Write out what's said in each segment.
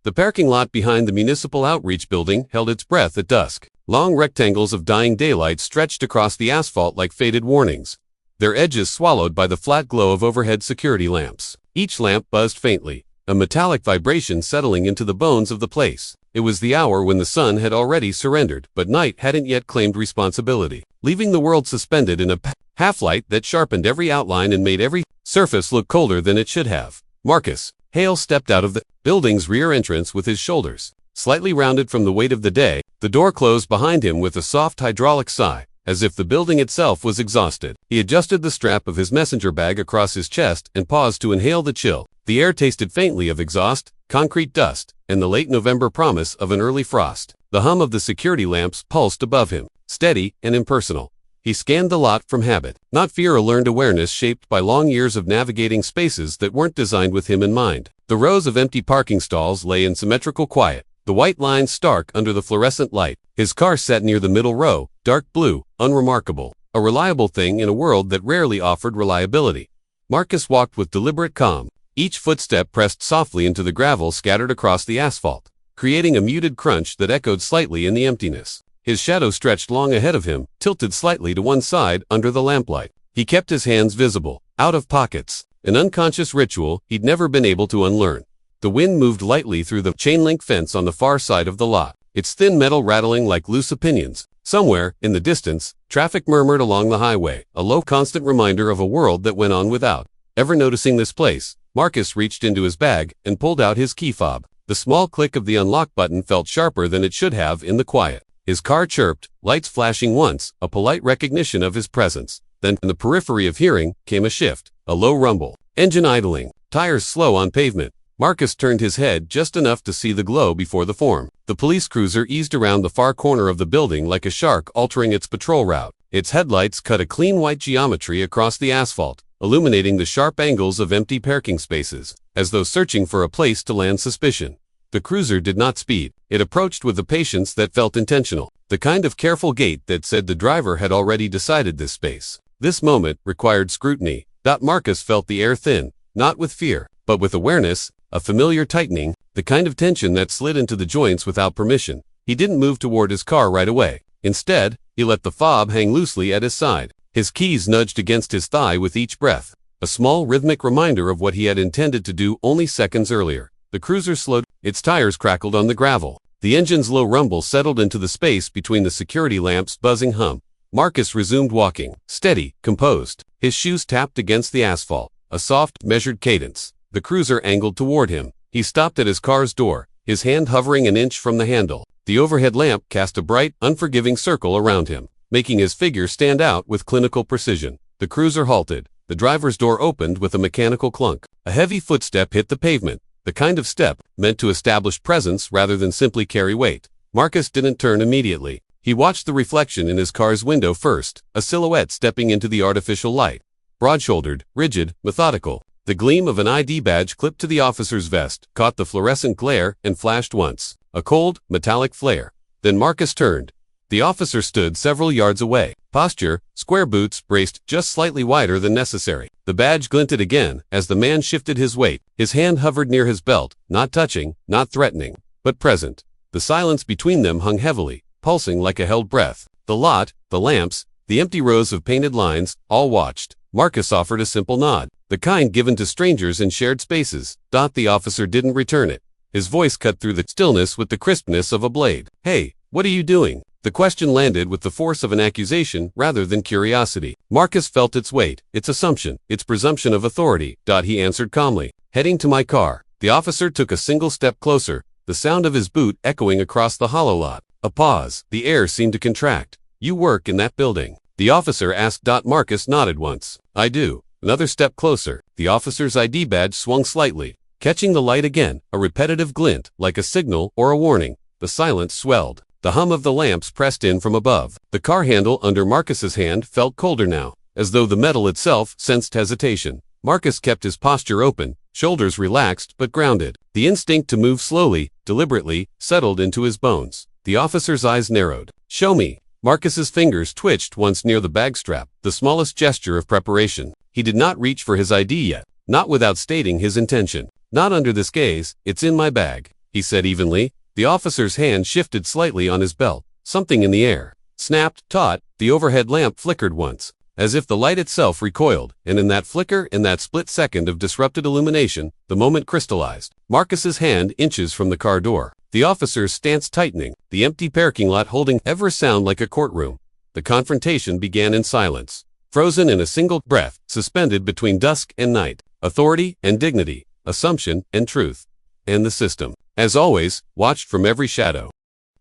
The parking lot behind the municipal outreach building held its breath at dusk. Long rectangles of dying daylight stretched across the asphalt like faded warnings, their edges swallowed by the flat glow of overhead security lamps. Each lamp buzzed faintly, a metallic vibration settling into the bones of the place. It was the hour when the sun had already surrendered, but night hadn't yet claimed responsibility, leaving the world suspended in a half-light that sharpened every outline and made every surface look colder than it should have. Marcus Hale stepped out of the building's rear entrance with his shoulders slightly rounded from the weight of the day. The door closed behind him with a soft hydraulic sigh, as if the building itself was exhausted. He adjusted the strap of his messenger bag across his chest and paused to inhale the chill. The air tasted faintly of exhaust, concrete dust, and the late November promise of an early frost. The hum of the security lamps pulsed above him, steady and impersonal. He scanned the lot from habit, not fear, a learned awareness shaped by long years of navigating spaces that weren't designed with him in mind. The rows of empty parking stalls lay in symmetrical quiet, the white lines stark under the fluorescent light. His car sat near the middle row, dark blue, unremarkable, a reliable thing in a world that rarely offered reliability. Marcus walked with deliberate calm, each footstep pressed softly into the gravel scattered across the asphalt, creating a muted crunch that echoed slightly in the emptiness. His shadow stretched long ahead of him, tilted slightly to one side under the lamplight. He kept his hands visible, out of pockets, an unconscious ritual he'd never been able to unlearn. The wind moved lightly through the chain-link fence on the far side of the lot, its thin metal rattling like loose opinions. Somewhere, in the distance, traffic murmured along the highway, a low constant reminder of a world that went on without ever noticing this place. Marcus reached into his bag and pulled out his key fob. The small click of the unlock button felt sharper than it should have in the quiet. His car chirped, lights flashing once, a polite recognition of his presence. Then, in the periphery of hearing, came a shift, a low rumble, engine idling, tires slow on pavement. Marcus turned his head just enough to see the glow before the form. The police cruiser eased around the far corner of the building like a shark altering its patrol route. Its headlights cut a clean white geometry across the asphalt, illuminating the sharp angles of empty parking spaces, as though searching for a place to land suspicion. The cruiser did not speed. It approached with a patience that felt intentional, the kind of careful gait that said the driver had already decided this space. This moment required scrutiny. Marcus felt the air thin, not with fear, but with awareness, a familiar tightening, the kind of tension that slid into the joints without permission. He didn't move toward his car right away. Instead, he let the fob hang loosely at his side. His keys nudged against his thigh with each breath, a small rhythmic reminder of what he had intended to do only seconds earlier. The cruiser slowed, its tires crackled on the gravel. The engine's low rumble settled into the space between the security lamps' buzzing hum. Marcus resumed walking, steady, composed. His shoes tapped against the asphalt, a soft, measured cadence. The cruiser angled toward him. He stopped at his car's door, his hand hovering an inch from the handle. The overhead lamp cast a bright, unforgiving circle around him, making his figure stand out with clinical precision. The cruiser halted. The driver's door opened with a mechanical clunk. A heavy footstep hit the pavement, the kind of step meant to establish presence rather than simply carry weight. Marcus didn't turn immediately. He watched the reflection in his car's window first, a silhouette stepping into the artificial light. Broad-shouldered, rigid, methodical. The gleam of an ID badge clipped to the officer's vest caught the fluorescent glare and flashed once, a cold, metallic flare. Then Marcus turned. The officer stood several yards away. Posture, square boots braced just slightly wider than necessary. The badge glinted again as the man shifted his weight. His hand hovered near his belt, not touching, not threatening, but present. The silence between them hung heavily, pulsing like a held breath. The lot, the lamps, the empty rows of painted lines, all watched. Marcus offered a simple nod, the kind given to strangers in shared spaces. The officer didn't return it. His voice cut through the stillness with the crispness of a blade. "Hey, what are you doing?" The question landed with the force of an accusation rather than curiosity. Marcus felt its weight, its assumption, its presumption of authority. He answered calmly, "Heading to my car." The officer took a single step closer, the sound of his boot echoing across the hollow lot. A pause. The air seemed to contract. "You work in that building?" The officer asked. Marcus nodded once. "I do." Another step closer. The officer's ID badge swung slightly, catching the light again, a repetitive glint, like a signal or a warning. The silence swelled. The hum of the lamps pressed in from above. The car handle under Marcus's hand felt colder now, as though the metal itself sensed hesitation. Marcus kept his posture open, shoulders relaxed but grounded. The instinct to move slowly, deliberately, settled into his bones. The officer's eyes narrowed. "Show me." Marcus's fingers twitched once near the bag strap, the smallest gesture of preparation. He did not reach for his ID yet, not without stating his intention. "Not under this gaze, it's in my bag." he said evenly. The officer's hand shifted slightly on his belt. Something in the air snapped, taut. The overhead lamp flickered once, as if the light itself recoiled, and in that flicker, in that split second of disrupted illumination, the moment crystallized. Marcus's hand inches from the car door. The officer's stance tightening, the empty parking lot holding ever sound like a courtroom. The confrontation began in silence, frozen in a single breath, suspended between dusk and night, authority and dignity, assumption and truth. And the system, as always, watched from every shadow.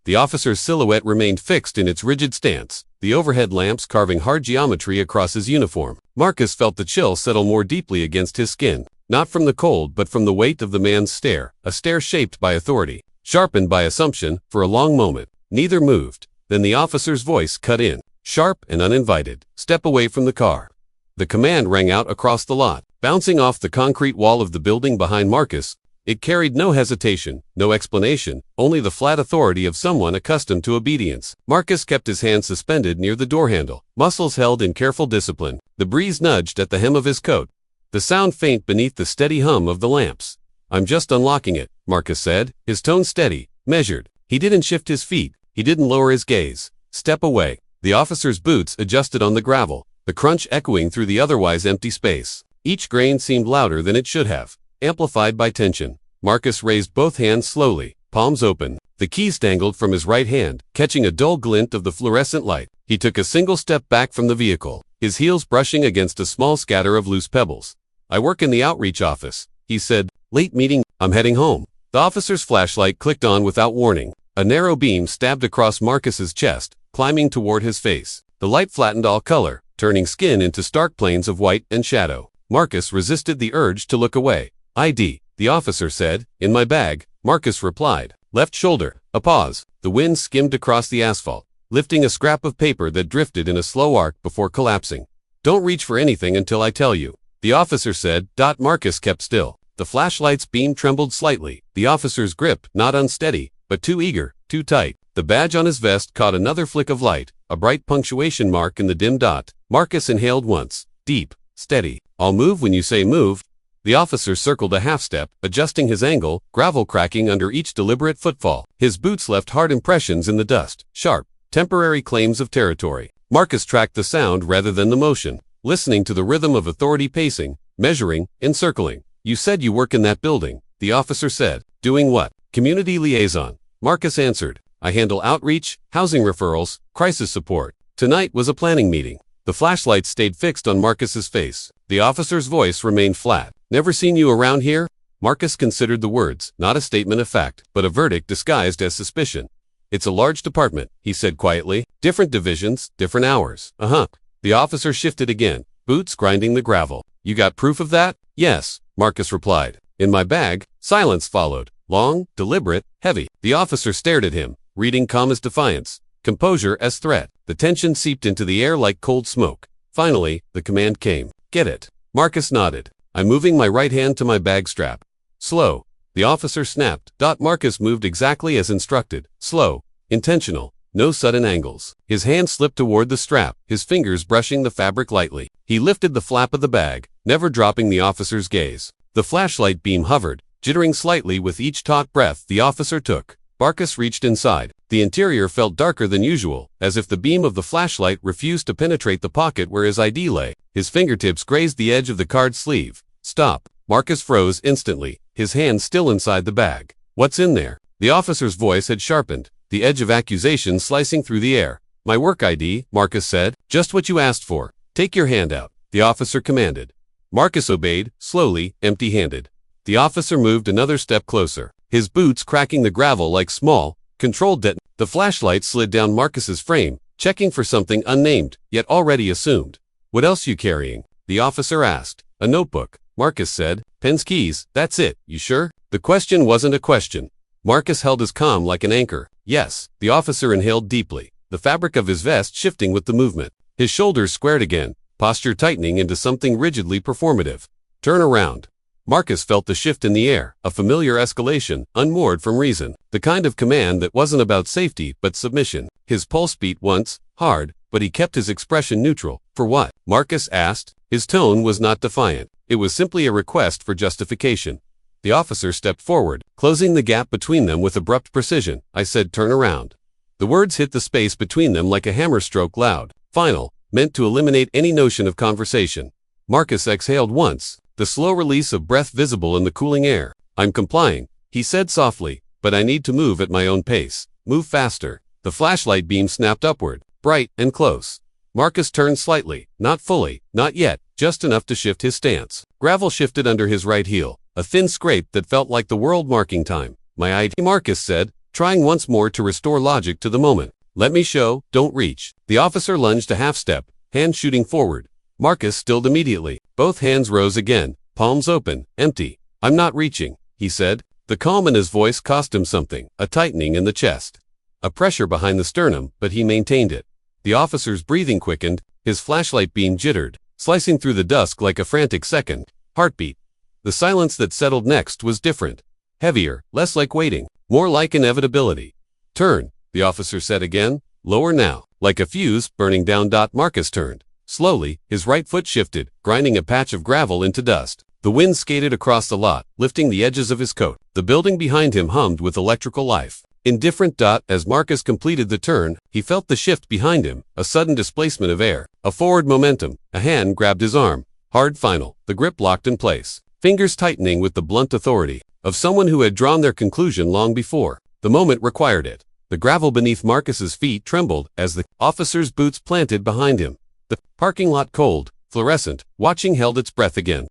The officer's silhouette remained fixed in its rigid stance, the overhead lamps carving hard geometry across his uniform. Marcus felt the chill settle more deeply against his skin, not from the cold but from the weight of the man's stare, a stare shaped by authority, sharpened by assumption. For a long moment, neither moved. Then the officer's voice cut in, sharp and uninvited. Step away from the car. The command rang out across the lot, bouncing off the concrete wall of the building behind Marcus. It carried no hesitation, no explanation, only the flat authority of someone accustomed to obedience. Marcus kept his hand suspended near the door handle, muscles held in careful discipline. The breeze nudged at the hem of his coat, the sound faint beneath the steady hum of the lamps. "I'm just unlocking it," Marcus said, his tone steady, measured. He didn't shift his feet, he didn't lower his gaze. Step away. The officer's boots adjusted on the gravel, the crunch echoing through the otherwise empty space. Each grain seemed louder than it should have, amplified by tension. Marcus raised both hands slowly, palms open. The keys dangled from his right hand, catching a dull glint of the fluorescent light. He took a single step back from the vehicle, his heels brushing against a small scatter of loose pebbles. "I work in the outreach office," he said. "Late meeting, I'm heading home." The officer's flashlight clicked on without warning. A narrow beam stabbed across Marcus's chest, climbing toward his face. The light flattened all color, turning skin into stark planes of white and shadow. Marcus resisted the urge to look away. "ID," the officer said. "In my bag," Marcus replied. Left shoulder. A pause. The wind skimmed across the asphalt, lifting a scrap of paper that drifted in a slow arc before collapsing. "Don't reach for anything until I tell you," the officer said. Marcus kept still. The flashlight's beam trembled slightly, the officer's grip not unsteady, but too eager, too tight. The badge on his vest caught another flick of light, a bright punctuation mark in the dim dot. Marcus inhaled once, deep, steady. "I'll move when you say move." The officer circled a half step, adjusting his angle, gravel cracking under each deliberate footfall. His boots left hard impressions in the dust, sharp, temporary claims of territory. Marcus tracked the sound rather than the motion, listening to the rhythm of authority pacing, measuring, encircling. "You said you work in that building," the officer said. "Doing what?" "Community liaison," Marcus answered. "I handle outreach, housing referrals, crisis support. Tonight was a planning meeting." The flashlight stayed fixed on Marcus's face. The officer's voice remained flat. "Never seen you around here?" Marcus considered the words, not a statement of fact, but a verdict disguised as suspicion. "It's a large department," he said quietly. "Different divisions, different hours." The officer shifted again, boots grinding the gravel. "You got proof of that?" "Yes," Marcus replied. "In my bag." Silence followed, long, deliberate, heavy. The officer stared at him, reading calm as defiance, composure as threat. The tension seeped into the air like cold smoke. Finally, the command came. "Get it." Marcus nodded. "I'm moving my right hand to my bag strap." "Slow," the officer snapped. Marcus moved exactly as instructed. Slow, intentional, no sudden angles. His hand slipped toward the strap, his fingers brushing the fabric lightly. He lifted the flap of the bag, never dropping the officer's gaze. The flashlight beam hovered, jittering slightly with each taut breath the officer took. Marcus reached inside. The interior felt darker than usual, as if the beam of the flashlight refused to penetrate the pocket where his ID lay. His fingertips grazed the edge of the card sleeve. "Stop." Marcus froze instantly, his hand still inside the bag. "What's in there?" The officer's voice had sharpened, the edge of accusation slicing through the air. "My work ID," Marcus said. "Just what you asked for. Take your hand out," the officer commanded. Marcus obeyed, slowly, empty-handed. The officer moved another step closer, his boots cracking the gravel like small, controlled detonators. The flashlight slid down Marcus's frame, checking for something unnamed, yet already assumed. "What else you carrying?" the officer asked. "A notebook," Marcus said. "Pens, keys, that's it. You sure?" The question wasn't a question. Marcus held his calm like an anchor. "Yes." The officer inhaled deeply, the fabric of his vest shifting with the movement. His shoulders squared again, posture tightening into something rigidly performative. "Turn around." Marcus felt the shift in the air, a familiar escalation, unmoored from reason. The kind of command that wasn't about safety but submission. His pulse beat once, hard, but he kept his expression neutral. "For what?" Marcus asked. His tone was not defiant. It was simply a request for justification. The officer stepped forward, closing the gap between them with abrupt precision. I said, "Turn around." The words hit the space between them like a hammer stroke, loud, final, meant to eliminate any notion of conversation. Marcus exhaled once, the slow release of breath visible in the cooling air. "I'm complying," he said softly, "but I need to move at my own pace. Move faster." The flashlight beam snapped upward, bright and close. Marcus turned slightly, not fully, not yet, just enough to shift his stance. Gravel shifted under his right heel, a thin scrape that felt like the world marking time. "My ID," Marcus said, trying once more to restore logic to the moment. "Let me show, don't reach." The officer lunged a half-step, hand shooting forward. Marcus stilled immediately. Both hands rose again, palms open, empty. "I'm not reaching," he said. The calm in his voice cost him something, a tightening in the chest, a pressure behind the sternum, but he maintained it. The officer's breathing quickened, his flashlight beam jittered, slicing through the dusk like a frantic second heartbeat. The silence that settled next was different. Heavier, less like waiting, more like inevitability. "Turn," the officer said again. "Lower now." Like a fuse burning down. Marcus turned. Slowly, his right foot shifted, grinding a patch of gravel into dust. The wind skated across the lot, lifting the edges of his coat. The building behind him hummed with electrical life. Indifferent. As Marcus completed the turn, he felt the shift behind him, a sudden displacement of air, a forward momentum. A hand grabbed his arm. Hard, final, the grip locked in place. Fingers tightening with the blunt authority of someone who had drawn their conclusion long before. The moment required it. The gravel beneath Marcus's feet trembled as the officer's boots planted behind him. The parking lot, cold, fluorescent, watching, held its breath again.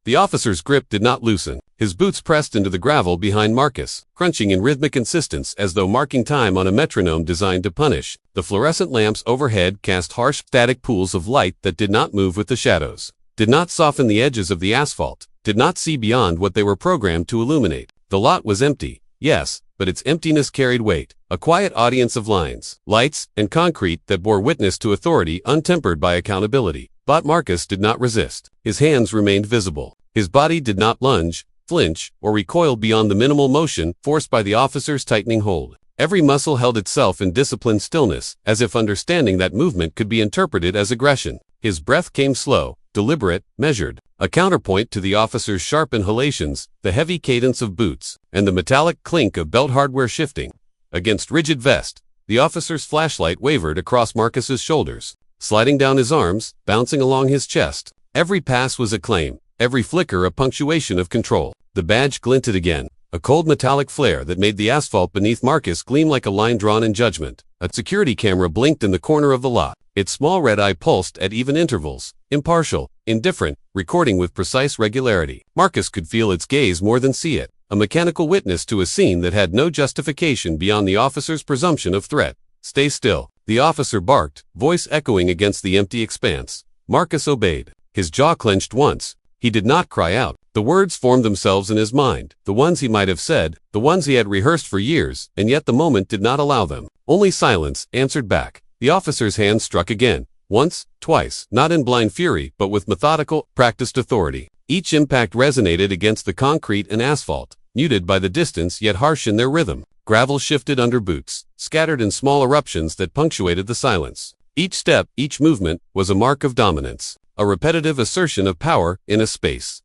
The officer's grip did not loosen. His boots pressed into the gravel behind Marcus, crunching in rhythmic insistence as though marking time on a metronome designed to punish. The fluorescent lamps overhead cast harsh, static pools of light that did not move with the shadows, did not soften the edges of the asphalt, did not see beyond what they were programmed to illuminate. The lot was empty, yes, but its emptiness carried weight, a quiet audience of lines, lights, and concrete that bore witness to authority untempered by accountability. But Marcus did not resist. His hands remained visible. His body did not lunge, flinch, or recoil beyond the minimal motion forced by the officer's tightening hold. Every muscle held itself in disciplined stillness, as if understanding that movement could be interpreted as aggression. His breath came slow, deliberate, measured, a counterpoint to the officer's sharp inhalations, the heavy cadence of boots, and the metallic clink of belt hardware shifting. Against rigid vest, the officer's flashlight wavered across Marcus's shoulders, sliding down his arms, bouncing along his chest. Every pass was a claim, every flicker a punctuation of control. The badge glinted again, a cold metallic flare that made the asphalt beneath Marcus gleam like a line drawn in judgment. A security camera blinked in the corner of the lot. Its small red eye pulsed at even intervals, impartial, indifferent, recording with precise regularity. Marcus could feel its gaze more than see it, a mechanical witness to a scene that had no justification beyond the officer's presumption of threat. "Stay still," the officer barked, voice echoing against the empty expanse. Marcus obeyed. His jaw clenched once. He did not cry out. The words formed themselves in his mind, the ones he might have said, the ones he had rehearsed for years, and yet the moment did not allow them. Only silence answered back. The officer's hand struck again, once, twice, not in blind fury, but with methodical, practiced authority. Each impact resonated against the concrete and asphalt, muted by the distance yet harsh in their rhythm. Gravel shifted under boots, scattered in small eruptions that punctuated the silence. Each step, each movement, was a mark of dominance, a repetitive assertion of power in a space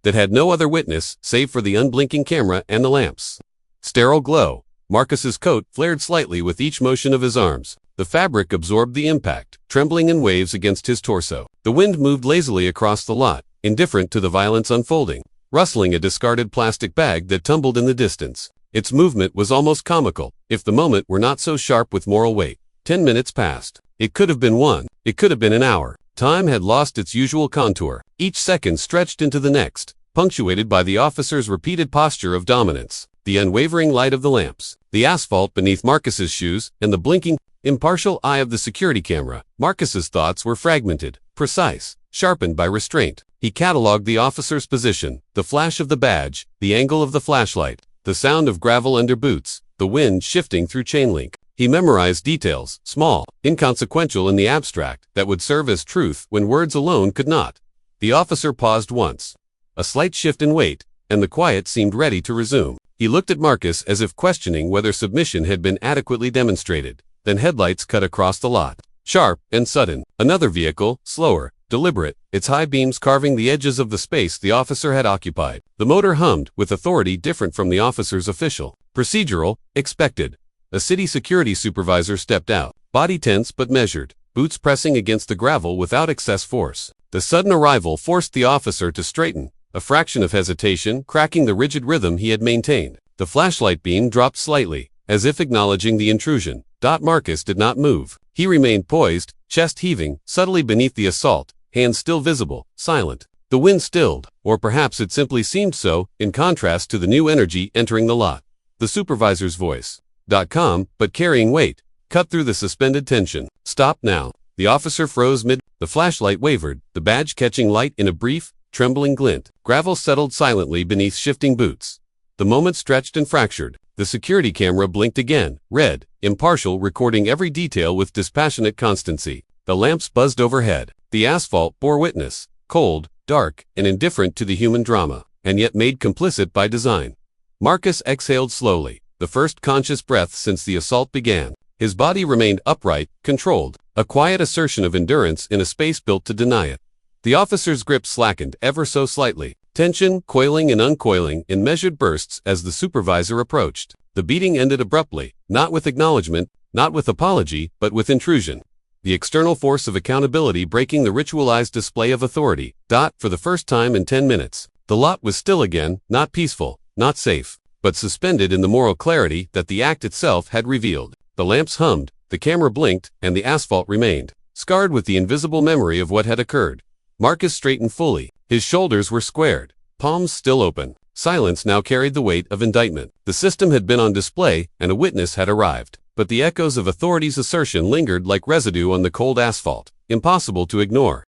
that had no other witness save for the unblinking camera and the lamps. Sterile glow. Marcus's coat flared slightly with each motion of his arms. The fabric absorbed the impact, trembling in waves against his torso. The wind moved lazily across the lot, indifferent to the violence unfolding, rustling a discarded plastic bag that tumbled in the distance. Its movement was almost comical, if the moment were not so sharp with moral weight. 10 minutes passed. It could have been one. It could have been an hour. Time had lost its usual contour. Each second stretched into the next, punctuated by the officer's repeated posture of dominance. The unwavering light of the lamps, the asphalt beneath Marcus's shoes, and the blinking, impartial eye of the security camera. Marcus's thoughts were fragmented, precise, sharpened by restraint. He catalogued the officer's position, the flash of the badge, the angle of the flashlight, the sound of gravel under boots, the wind shifting through chain link. He memorized details, small, inconsequential in the abstract, that would serve as truth when words alone could not. The officer paused once. A slight shift in weight, and the quiet seemed ready to resume. He looked at Marcus as if questioning whether submission had been adequately demonstrated. Then headlights cut across the lot. Sharp and sudden. Another vehicle, slower, deliberate, its high beams carving the edges of the space the officer had occupied. The motor hummed, with authority different from the officer's official. Procedural, expected. A city security supervisor stepped out, body tense but measured, boots pressing against the gravel without excess force. The sudden arrival forced the officer to straighten, a fraction of hesitation cracking the rigid rhythm he had maintained. The flashlight beam dropped slightly, as if acknowledging the intrusion. Marcus did not move. He remained poised, chest heaving, subtly beneath the assault, hands still visible, silent. The wind stilled, or perhaps it simply seemed so, in contrast to the new energy entering the lot. The supervisor's voice, calm, but carrying weight, cut through the suspended tension. Stop now. The officer froze mid. The flashlight wavered, the badge catching light in a brief, trembling glint. Gravel settled silently beneath shifting boots. The moment stretched and fractured. The security camera blinked again, red, impartial, recording every detail with dispassionate constancy. The lamps buzzed overhead. The asphalt bore witness, cold, dark, and indifferent to the human drama, and yet made complicit by design. Marcus exhaled slowly, the first conscious breath since the assault began. His body remained upright, controlled, a quiet assertion of endurance in a space built to deny it. The officer's grip slackened ever so slightly, tension coiling and uncoiling in measured bursts as the supervisor approached. The beating ended abruptly, not with acknowledgement, not with apology, but with intrusion. The external force of accountability breaking the ritualized display of authority. For the first time in 10 minutes, the lot was still again, not peaceful, not safe, but suspended in the moral clarity that the act itself had revealed. The lamps hummed, the camera blinked, and the asphalt remained, scarred with the invisible memory of what had occurred. Marcus straightened fully. His shoulders were squared, palms still open. Silence now carried the weight of indictment. The system had been on display, and a witness had arrived. But the echoes of authority's assertion lingered like residue on the cold asphalt, impossible to ignore.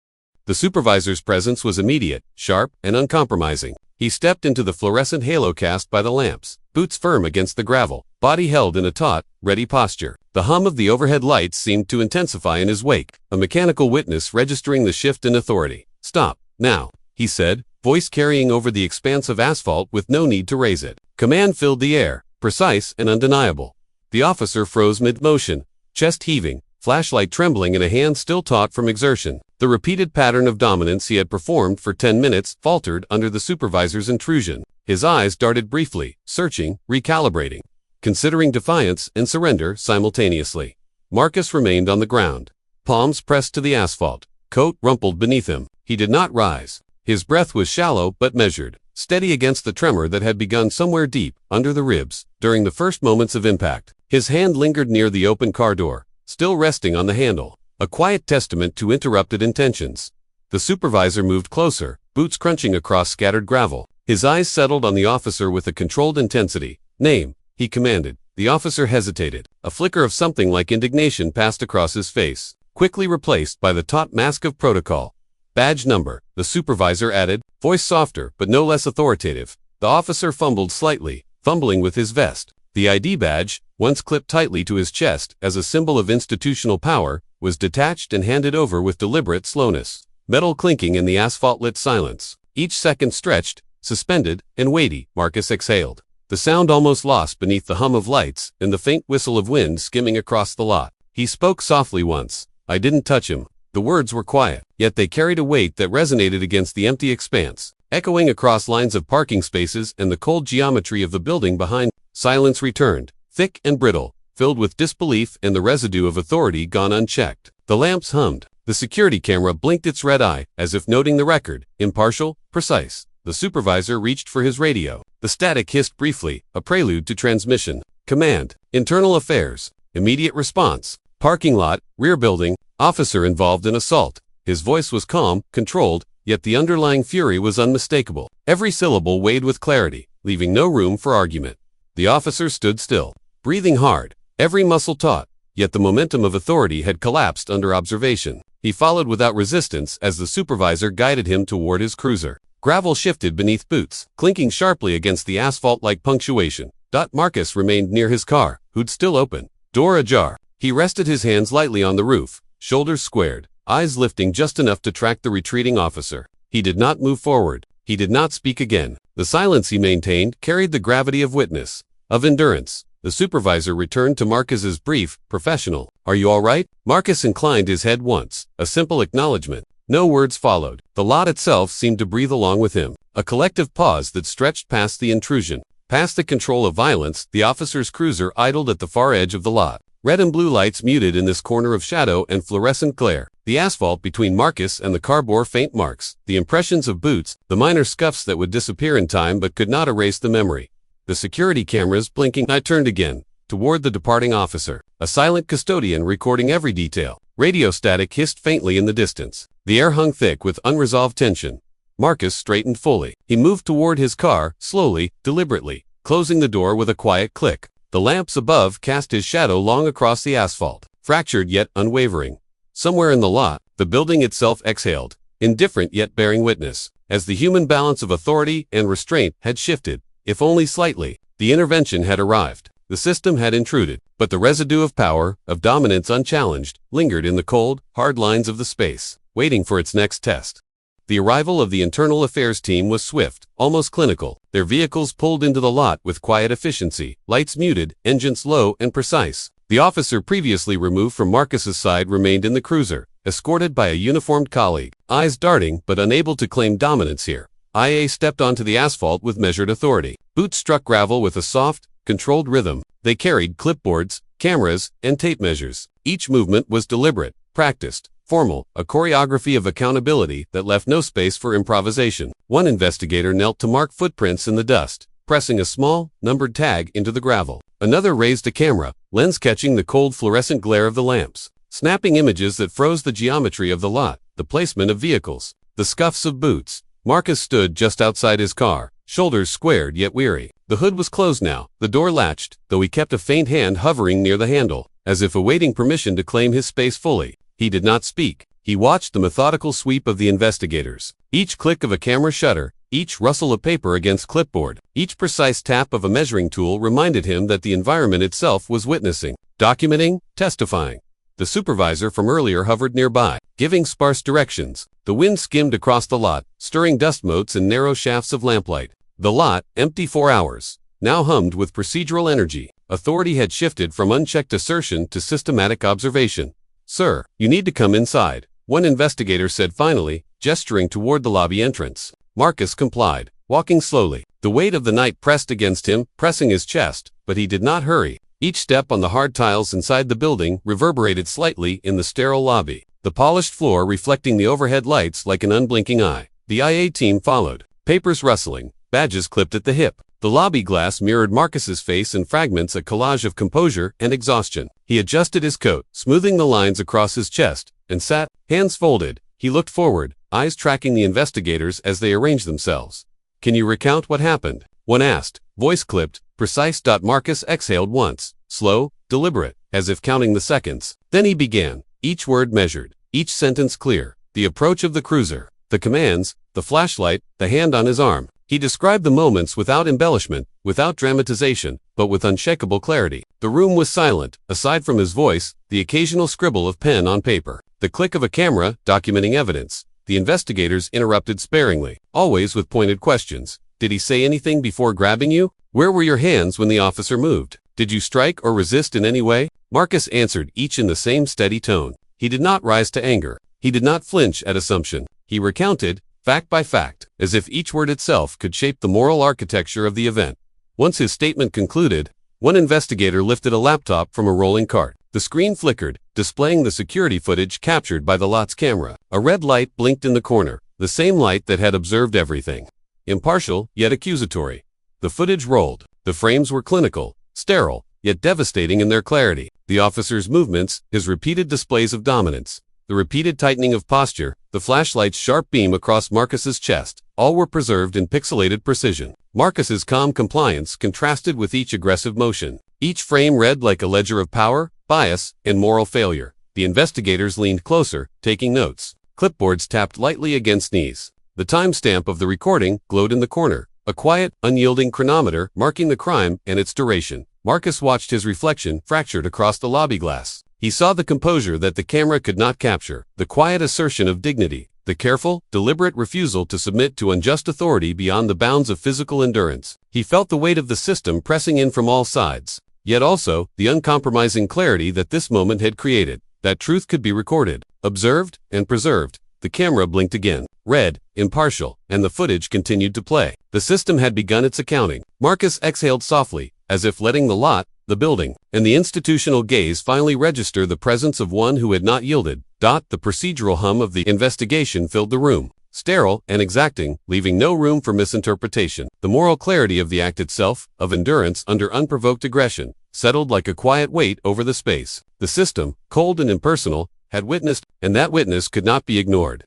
The supervisor's presence was immediate, sharp, and uncompromising. He stepped into the fluorescent halo cast by the lamps, boots firm against the gravel, body held in a taut, ready posture. The hum of the overhead lights seemed to intensify in his wake, a mechanical witness registering the shift in authority. Stop, now, he said, voice carrying over the expanse of asphalt with no need to raise it. Command filled the air, precise and undeniable. The officer froze mid-motion, chest heaving, flashlight trembling in a hand still taut from exertion. The repeated pattern of dominance he had performed for 10 minutes faltered under the supervisor's intrusion. His eyes darted briefly, searching, recalibrating, considering defiance and surrender simultaneously. Marcus remained on the ground, palms pressed to the asphalt, coat rumpled beneath him. He did not rise. His breath was shallow but measured, steady against the tremor that had begun somewhere deep, under the ribs, during the first moments of impact. His hand lingered near the open car door, still resting on the handle, a quiet testament to interrupted intentions. The supervisor moved closer, boots crunching across scattered gravel. His eyes settled on the officer with a controlled intensity. Name, he commanded. The officer hesitated. A flicker of something like indignation passed across his face, quickly replaced by the taut mask of protocol. Badge number, the supervisor added, voice softer but no less authoritative. The officer fumbled slightly, fumbling with his vest. The ID badge, once clipped tightly to his chest as a symbol of institutional power, was detached and handed over with deliberate slowness. Metal clinking in the asphalt-lit silence. Each second stretched, suspended, and weighty. Marcus exhaled. The sound almost lost beneath the hum of lights and the faint whistle of wind skimming across the lot. He spoke softly once. I didn't touch him. The words were quiet, yet they carried a weight that resonated against the empty expanse, echoing across lines of parking spaces and the cold geometry of the building behind. Silence returned, thick and brittle, filled with disbelief and the residue of authority gone unchecked. The lamps hummed. The security camera blinked its red eye, as if noting the record, impartial, precise. The supervisor reached for his radio. The static hissed briefly, a prelude to transmission. Command, internal affairs, immediate response, parking lot, rear building, officer involved in assault. His voice was calm, controlled, yet the underlying fury was unmistakable. Every syllable weighed with clarity, leaving no room for argument. The officer stood still, breathing hard, every muscle taut, yet the momentum of authority had collapsed under observation. He followed without resistance as the supervisor guided him toward his cruiser. Gravel shifted beneath boots, clinking sharply against the asphalt like punctuation. Marcus remained near his car, hood still open, door ajar. He rested his hands lightly on the roof, shoulders squared, eyes lifting just enough to track the retreating officer. He did not move forward. He did not speak again. The silence he maintained carried the gravity of witness, of endurance. The supervisor returned to Marcus's brief, professional, "Are you all right?" Marcus inclined his head once, a simple acknowledgement. No words followed. The lot itself seemed to breathe along with him. A collective pause that stretched past the intrusion. Past the control of violence, the officer's cruiser idled at the far edge of the lot. Red and blue lights muted in this corner of shadow and fluorescent glare. The asphalt between Marcus and the car bore faint marks, the impressions of boots, the minor scuffs that would disappear in time but could not erase the memory. The security cameras blinking. I turned again, toward the departing officer, a silent custodian recording every detail. Radio static hissed faintly in the distance. The air hung thick with unresolved tension. Marcus straightened fully. He moved toward his car, slowly, deliberately, closing the door with a quiet click. The lamps above cast his shadow long across the asphalt, fractured yet unwavering. Somewhere in the lot, the building itself exhaled, indifferent yet bearing witness, as the human balance of authority and restraint had shifted, if only slightly. The intervention had arrived. The system had intruded, but the residue of power, of dominance unchallenged, lingered in the cold, hard lines of the space, waiting for its next test. The arrival of the internal affairs team was swift, almost clinical. Their vehicles pulled into the lot with quiet efficiency, lights muted, engines low and precise. The officer previously removed from Marcus's side remained in the cruiser, escorted by a uniformed colleague, eyes darting but unable to claim dominance here. IA stepped onto the asphalt with measured authority. Boots struck gravel with a soft, controlled rhythm. They carried clipboards, cameras, and tape measures. Each movement was deliberate, practiced, formal, a choreography of accountability that left no space for improvisation. One investigator knelt to mark footprints in the dust, pressing a small, numbered tag into the gravel. Another raised a camera, lens catching the cold fluorescent glare of the lamps, snapping images that froze the geometry of the lot, the placement of vehicles, the scuffs of boots. Marcus stood just outside his car, shoulders squared yet weary. The hood was closed now, the door latched, though he kept a faint hand hovering near the handle, as if awaiting permission to claim his space fully. He did not speak. He watched the methodical sweep of the investigators. Each click of a camera shutter, each rustle of paper against clipboard, each precise tap of a measuring tool reminded him that the environment itself was witnessing, documenting, testifying. The supervisor from earlier hovered nearby, giving sparse directions. The wind skimmed across the lot, stirring dust motes and narrow shafts of lamplight. The lot, empty for hours, now hummed with procedural energy. Authority had shifted from unchecked assertion to systematic observation. "Sir, you need to come inside," one investigator said finally, gesturing toward the lobby entrance. Marcus complied, walking slowly. The weight of the night pressed against him, pressing his chest, but he did not hurry. Each step on the hard tiles inside the building reverberated slightly in the sterile lobby, the polished floor reflecting the overhead lights like an unblinking eye. The IA team followed, papers rustling, badges clipped at the hip. The lobby glass mirrored Marcus's face in fragments, a collage of composure and exhaustion. He adjusted his coat, smoothing the lines across his chest, and sat, hands folded. He looked forward, eyes tracking the investigators as they arranged themselves. "Can you recount what happened?" one asked, voice clipped, precise. Marcus exhaled once, slow, deliberate, as if counting the seconds. Then he began, each word measured, each sentence clear. The approach of the cruiser, the commands, the flashlight, the hand on his arm. He described the moments without embellishment, without dramatization, but with unshakable clarity. The room was silent, aside from his voice, the occasional scribble of pen on paper, the click of a camera documenting evidence. The investigators interrupted sparingly, always with pointed questions. "Did he say anything before grabbing you? Where were your hands when the officer moved? Did you strike or resist in any way?" Marcus answered each in the same steady tone. He did not rise to anger. He did not flinch at assumption. He recounted, fact by fact, as if each word itself could shape the moral architecture of the event. Once his statement concluded, one investigator lifted a laptop from a rolling cart. The screen flickered, displaying the security footage captured by the lot's camera. A red light blinked in the corner, the same light that had observed everything. Impartial, yet accusatory. The footage rolled. The frames were clinical, sterile, yet devastating in their clarity. The officer's movements, his repeated displays of dominance, the repeated tightening of posture, the flashlight's sharp beam across Marcus's chest, all were preserved in pixelated precision. Marcus's calm compliance contrasted with each aggressive motion. Each frame read like a ledger of power, bias, and moral failure. The investigators leaned closer, taking notes. Clipboards tapped lightly against knees. The timestamp of the recording glowed in the corner, a quiet, unyielding chronometer marking the crime and its duration. Marcus watched his reflection fractured across the lobby glass. He saw the composure that the camera could not capture, the quiet assertion of dignity, the careful, deliberate refusal to submit to unjust authority beyond the bounds of physical endurance. He felt the weight of the system pressing in from all sides, yet also the uncompromising clarity that this moment had created, that truth could be recorded, observed, and preserved. The camera blinked again. Red, impartial, and the footage continued to play. The system had begun its accounting. Marcus exhaled softly, as if letting the lot, the building, and the institutional gaze finally register the presence of one who had not yielded. The procedural hum of the investigation filled the room, sterile and exacting, leaving no room for misinterpretation. The moral clarity of the act itself, of endurance under unprovoked aggression, settled like a quiet weight over the space. The system, cold and impersonal, had witnessed, and that witness could not be ignored.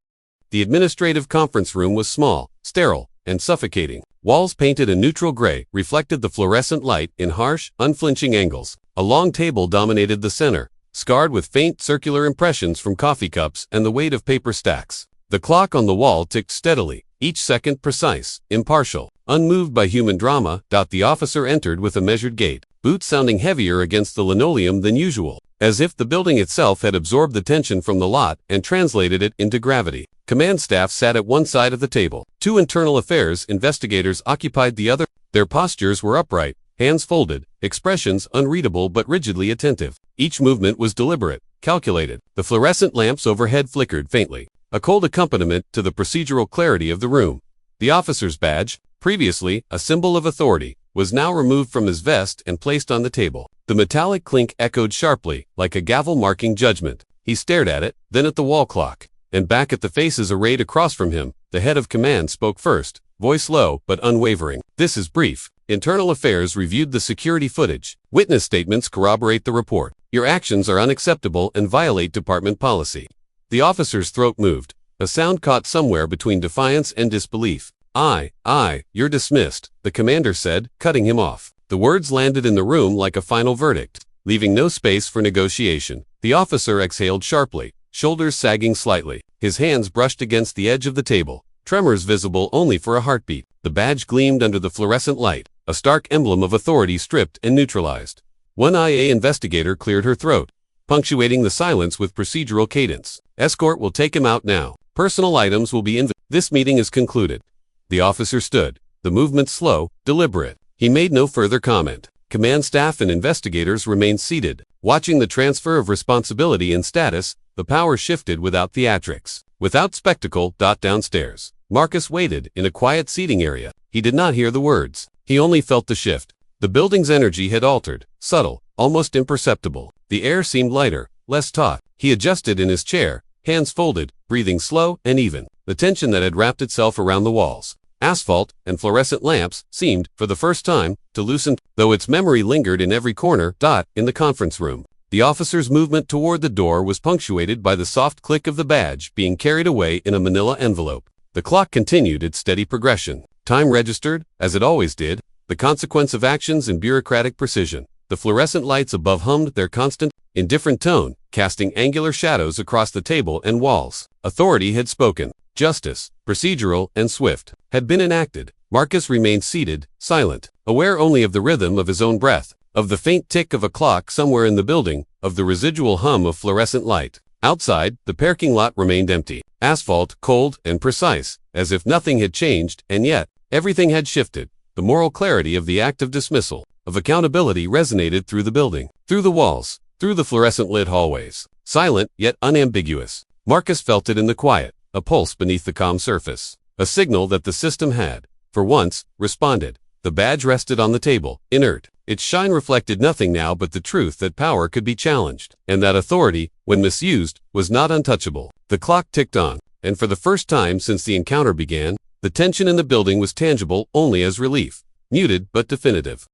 The administrative conference room was small, sterile, and suffocating. Walls painted a neutral gray reflected the fluorescent light in harsh, unflinching angles. A long table dominated the center, scarred with faint circular impressions from coffee cups and the weight of paper stacks. The clock on the wall ticked steadily, each second precise, impartial, unmoved by human drama. The officer entered with a measured gait, boots sounding heavier against the linoleum than usual, as if the building itself had absorbed the tension from the lot and translated it into gravity. Command staff sat at one side of the table. 2 internal affairs investigators occupied the other. Their postures were upright, hands folded, expressions unreadable but rigidly attentive. Each movement was deliberate, calculated. The fluorescent lamps overhead flickered faintly, a cold accompaniment to the procedural clarity of the room. The officer's badge, previously a symbol of authority, was now removed from his vest and placed on the table. The metallic clink echoed sharply, like a gavel marking judgment. He stared at it, then at the wall clock, and back at the faces arrayed across from him. The head of command spoke first, voice low but unwavering. "This is brief. Internal Affairs reviewed the security footage. Witness statements corroborate the report. Your actions are unacceptable and violate department policy." The officer's throat moved, a sound caught somewhere between defiance and disbelief. You're dismissed," the commander said, cutting him off. The words landed in the room like a final verdict, leaving no space for negotiation. The officer exhaled sharply, shoulders sagging slightly. His hands brushed against the edge of the table, tremors visible only for a heartbeat. The badge gleamed under the fluorescent light, a stark emblem of authority stripped and neutralized. One IA investigator cleared her throat, punctuating the silence with procedural cadence. "Escort will take him out now. Personal items will be This meeting is concluded." The officer stood, the movement slow, deliberate. He made no further comment. Command staff and investigators remained seated, watching the transfer of responsibility and status. The power shifted without theatrics, without spectacle. Downstairs, Marcus waited in a quiet seating area. He did not hear the words. He only felt the shift. The building's energy had altered, subtle, almost imperceptible. The air seemed lighter, less taut. He adjusted in his chair, hands folded, breathing slow and even. The tension that had wrapped itself around the walls, asphalt, and fluorescent lamps seemed, for the first time, to loosen, though its memory lingered in every corner. In the conference room, the officer's movement toward the door was punctuated by the soft click of the badge being carried away in a manila envelope. The clock continued its steady progression. Time registered, as it always did, the consequence of actions in bureaucratic precision. The fluorescent lights above hummed their constant, indifferent tone, casting angular shadows across the table and walls. Authority had spoken. Justice, procedural and swift, had been enacted. Marcus remained seated, silent, aware only of the rhythm of his own breath, of the faint tick of a clock somewhere in the building, of the residual hum of fluorescent light. Outside, the parking lot remained empty, asphalt cold and precise, as if nothing had changed, and yet, everything had shifted. The moral clarity of the act of dismissal, of accountability resonated through the building, through the walls, through the fluorescent-lit hallways. Silent, yet unambiguous. Marcus felt it in the quiet, a pulse beneath the calm surface. A signal that the system had, for once, responded. The badge rested on the table, inert. Its shine reflected nothing now but the truth that power could be challenged, and that authority, when misused, was not untouchable. The clock ticked on, and for the first time since the encounter began, the tension in the building was tangible only as relief, muted but definitive.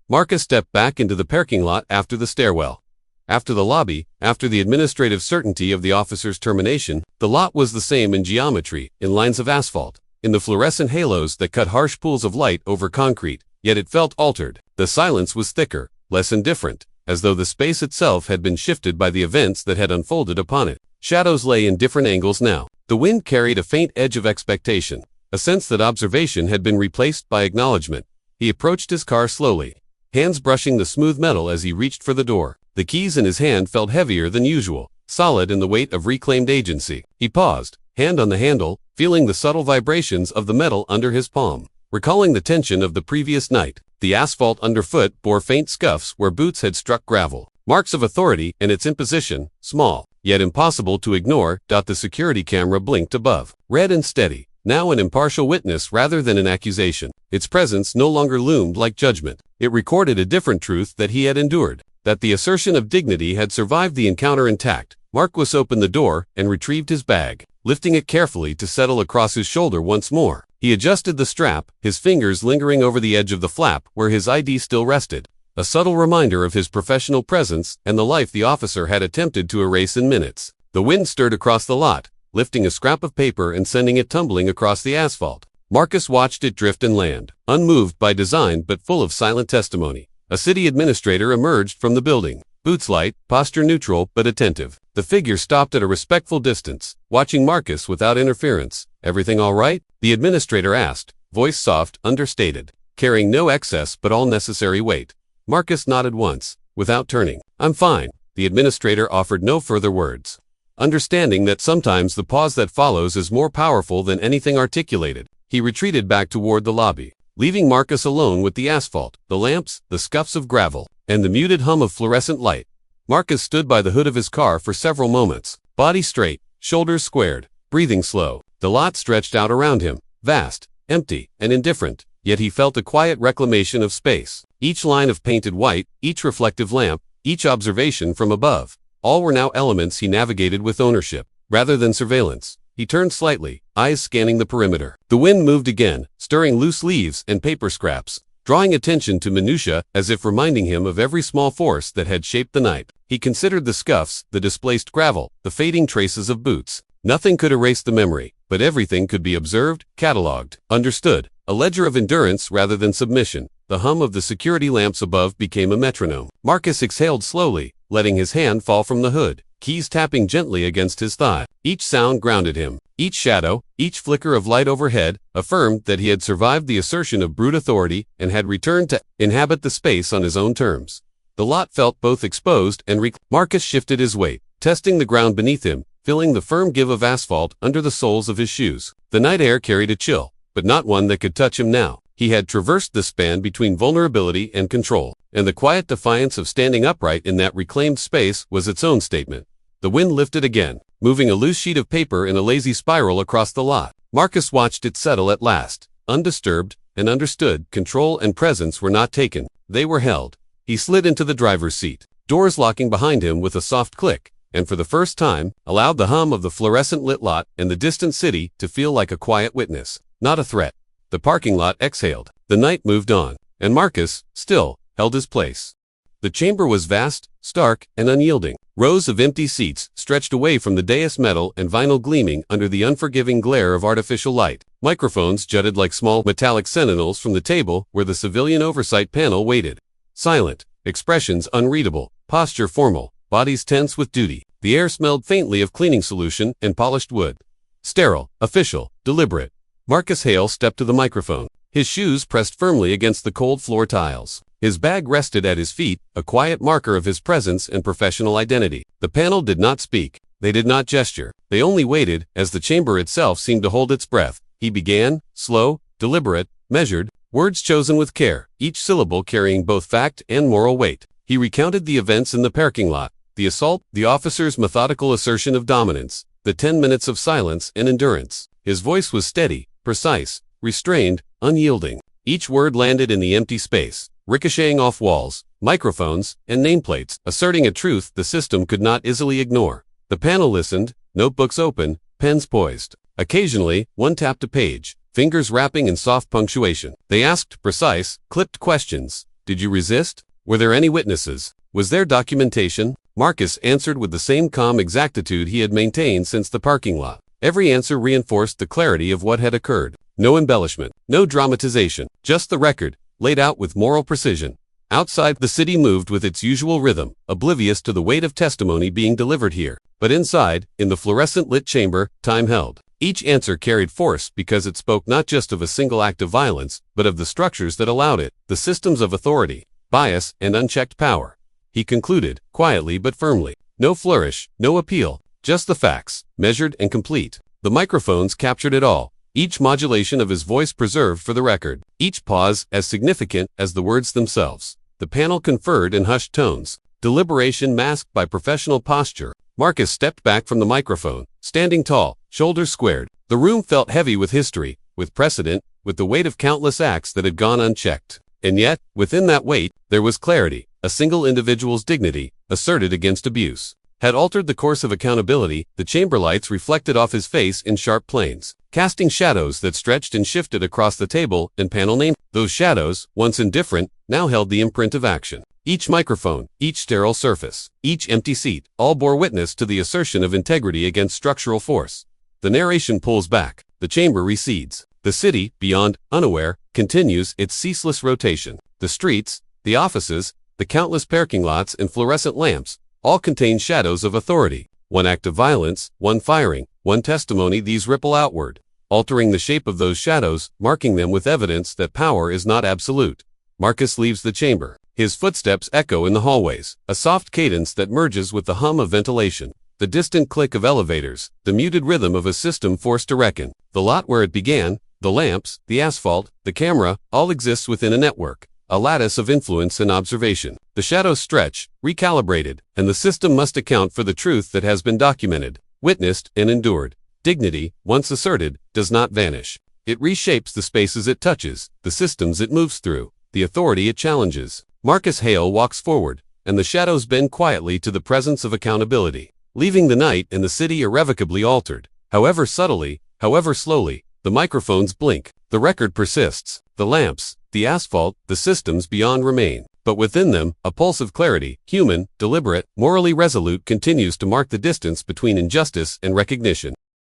Marcus stepped back into the parking lot after the stairwell. After the lobby, after the administrative certainty of the officer's termination, the lot was the same in geometry, in lines of asphalt, in the fluorescent halos that cut harsh pools of light over concrete, yet it felt altered. The silence was thicker, less indifferent, as though the space itself had been shifted by the events that had unfolded upon it. Shadows lay in different angles now. The wind carried a faint edge of expectation, a sense that observation had been replaced by acknowledgement. He approached his car slowly, hands brushing the smooth metal as he reached for the door. The keys in his hand felt heavier than usual, solid in the weight of reclaimed agency. He paused, hand on the handle, feeling the subtle vibrations of the metal under his palm, recalling the tension of the previous night. The asphalt underfoot bore faint scuffs where boots had struck gravel, marks of authority and its imposition, small, yet impossible to ignore. The security camera blinked above, red and steady, now an impartial witness rather than an accusation. Its presence no longer loomed like judgment. It recorded a different truth that he had endured, that the assertion of dignity had survived the encounter intact. Marcus opened the door and retrieved his bag, lifting it carefully to settle across his shoulder once more. He adjusted the strap, his fingers lingering over the edge of the flap where his ID still rested, a subtle reminder of his professional presence and the life the officer had attempted to erase in minutes. The wind stirred across the lot, lifting a scrap of paper and sending it tumbling across the asphalt. Marcus watched it drift and land, unmoved by design but full of silent testimony. A city administrator emerged from the building, boots light, posture neutral but attentive. The figure stopped at a respectful distance, watching Marcus without interference. "Everything all right?" the administrator asked, voice soft, understated, carrying no excess but all necessary weight. Marcus nodded once, without turning. "I'm fine." The administrator offered no further words, understanding that sometimes the pause that follows is more powerful than anything articulated. He retreated back toward the lobby, leaving Marcus alone with the asphalt, the lamps, the scuffs of gravel, and the muted hum of fluorescent light. Marcus stood by the hood of his car for several moments, body straight, shoulders squared, breathing slow. The lot stretched out around him, vast, empty, and indifferent, yet he felt a quiet reclamation of space. Each line of painted white, each reflective lamp, each observation from above, all were now elements he navigated with ownership, rather than surveillance. He turned slightly, eyes scanning the perimeter. The wind moved again, stirring loose leaves and paper scraps, drawing attention to minutiae as if reminding him of every small force that had shaped the night. He considered the scuffs, the displaced gravel, the fading traces of boots. Nothing could erase the memory, but everything could be observed, catalogued, understood. A ledger of endurance rather than submission. The hum of the security lamps above became a metronome. Marcus exhaled slowly, letting his hand fall from the hood, keys tapping gently against his thigh. Each sound grounded him. Each shadow, each flicker of light overhead, affirmed that he had survived the assertion of brute authority and had returned to inhabit the space on his own terms. The lot felt both exposed and Marcus shifted his weight, testing the ground beneath him, feeling the firm give of asphalt under the soles of his shoes. The night air carried a chill, but not one that could touch him now. He had traversed the span between vulnerability and control, and the quiet defiance of standing upright in that reclaimed space was its own statement. The wind lifted again, moving a loose sheet of paper in a lazy spiral across the lot. Marcus watched it settle at last, undisturbed, and understood control and presence were not taken, they were held. He slid into the driver's seat, doors locking behind him with a soft click, and for the first time, allowed the hum of the fluorescent lit lot and the distant city to feel like a quiet witness, not a threat. The parking lot exhaled. The night moved on, and Marcus, still, held his place. The chamber was vast, stark, and unyielding. Rows of empty seats stretched away from the dais, metal and vinyl gleaming under the unforgiving glare of artificial light. Microphones jutted like small metallic sentinels from the table where the civilian oversight panel waited. Silent, expressions unreadable, posture formal, bodies tense with duty. The air smelled faintly of cleaning solution and polished wood. Sterile, official, deliberate. Marcus Hale stepped to the microphone, his shoes pressed firmly against the cold floor tiles. His bag rested at his feet, a quiet marker of his presence and professional identity. The panel did not speak. They did not gesture. They only waited, as the chamber itself seemed to hold its breath. He began, slow, deliberate, measured, words chosen with care, each syllable carrying both fact and moral weight. He recounted the events in the parking lot, the assault, the officer's methodical assertion of dominance, the 10 minutes of silence and endurance. His voice was steady, precise, restrained, unyielding. Each word landed in the empty space, ricocheting off walls, microphones, and nameplates, asserting a truth the system could not easily ignore. The panel listened, notebooks open, pens poised. Occasionally, one tapped a page, fingers rapping in soft punctuation. They asked precise, clipped questions. Did you resist? Were there any witnesses? Was there documentation? Marcus answered with the same calm exactitude he had maintained since the parking lot. Every answer reinforced the clarity of what had occurred. No embellishment, no dramatization, just the record, laid out with moral precision. Outside, the city moved with its usual rhythm, oblivious to the weight of testimony being delivered here. But inside, in the fluorescent-lit chamber, time held. Each answer carried force because it spoke not just of a single act of violence, but of the structures that allowed it, the systems of authority, bias, and unchecked power. He concluded, quietly but firmly. No flourish, no appeal, just the facts, measured and complete. The microphones captured it all, each modulation of his voice preserved for the record, each pause as significant as the words themselves. The panel conferred in hushed tones, deliberation masked by professional posture. Marcus stepped back from the microphone, standing tall, shoulders squared. The room felt heavy with history, with precedent, with the weight of countless acts that had gone unchecked. And yet, within that weight, there was clarity. A single individual's dignity, asserted against abuse, had altered the course of accountability. The chamber lights reflected off his face in sharp planes, casting shadows that stretched and shifted across the table and panel name. Those shadows, once indifferent, now held the imprint of action. Each microphone, each sterile surface, each empty seat, all bore witness to the assertion of integrity against structural force. The narration pulls back. The chamber recedes. The city, beyond, unaware, continues its ceaseless rotation. The streets, the offices, the countless parking lots and fluorescent lamps, all contain shadows of authority. One act of violence, one firing, one testimony, these ripple outward, altering the shape of those shadows, marking them with evidence that power is not absolute. Marcus leaves the chamber. His footsteps echo in the hallways, a soft cadence that merges with the hum of ventilation, the distant click of elevators, the muted rhythm of a system forced to reckon. The lot where it began, the lamps, the asphalt, the camera, all exists within a network, a lattice of influence and observation. The shadows stretch, recalibrated, and the system must account for the truth that has been documented, witnessed, and endured. Dignity, once asserted, does not vanish. It reshapes the spaces it touches, the systems it moves through, the authority it challenges. Marcus Hale walks forward, and the shadows bend quietly to the presence of accountability, leaving the night and the city irrevocably altered. However subtly, however slowly, the microphones blink. The record persists. The lamps, the asphalt, the systems beyond remain. But within them, a pulse of clarity, human, deliberate, morally resolute, continues to mark the distance between injustice and recognition.